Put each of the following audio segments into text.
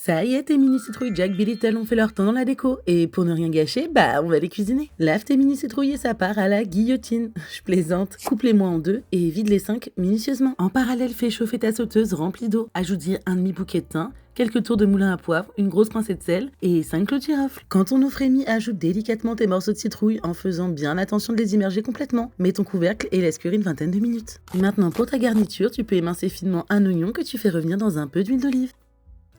Ça y est, tes mini citrouilles Jack B. Little ont fait leur temps dans la déco. Et pour ne rien gâcher, on va les cuisiner. Lave tes mini citrouilles et ça part à la guillotine. Je plaisante. Coupe-les-moi en deux et vide les 5 minutieusement. En parallèle, fais chauffer ta sauteuse remplie d'eau. Ajoute-y un demi-bouquet de thym, quelques tours de moulin à poivre, une grosse pincée de sel et 5 clous de girofle. Quand ton eau frémit, ajoute délicatement tes morceaux de citrouille en faisant bien attention de les immerger complètement. Mets ton couvercle et laisse cuire une vingtaine de minutes. Maintenant, pour ta garniture, tu peux émincer finement un oignon que tu fais revenir dans un peu d'huile d'olive.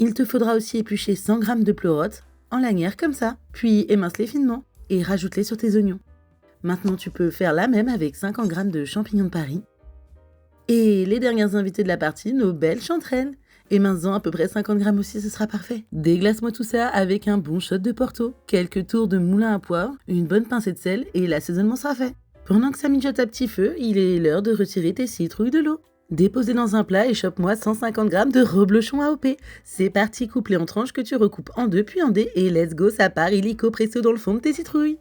Il te faudra aussi éplucher 100 g de pleurotes en lanières comme ça, puis émince-les finement et rajoute-les sur tes oignons. Maintenant, tu peux faire la même avec 50 g de champignons de Paris. Et les dernières invitées de la partie, nos belles chanterelles. Émince-en à peu près 50 g aussi, ce sera parfait. Déglace-moi tout ça avec un bon shot de Porto, quelques tours de moulin à poivre, une bonne pincée de sel et l'assaisonnement sera fait. Pendant que ça mijote à petit feu, il est l'heure de retirer tes citrouilles de l'eau. Dépose-les dans un plat et chope-moi 150 g de reblochon AOP. C'est parti, coupe-les en tranches que tu recoupes en deux puis en dés et let's go, ça part illico presto dans le fond de tes citrouilles.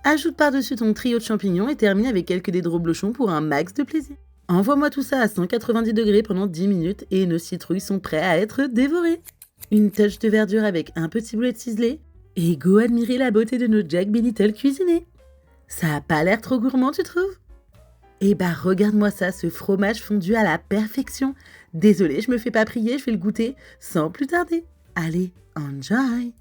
Ajoute par-dessus ton trio de champignons et termine avec quelques dés de reblochon pour un max de plaisir. Envoie-moi tout ça à 190 degrés pendant 10 minutes et nos citrouilles sont prêtes à être dévorées. Une touche de verdure avec un petit boulet de ciselé et go admirer la beauté de nos Jack B. Little cuisinés. Ça a pas l'air trop gourmand, tu trouves ? Eh regarde-moi ça, ce fromage fondu à la perfection. Désolée, je me fais pas prier, je vais le goûter sans plus tarder. Allez, enjoy!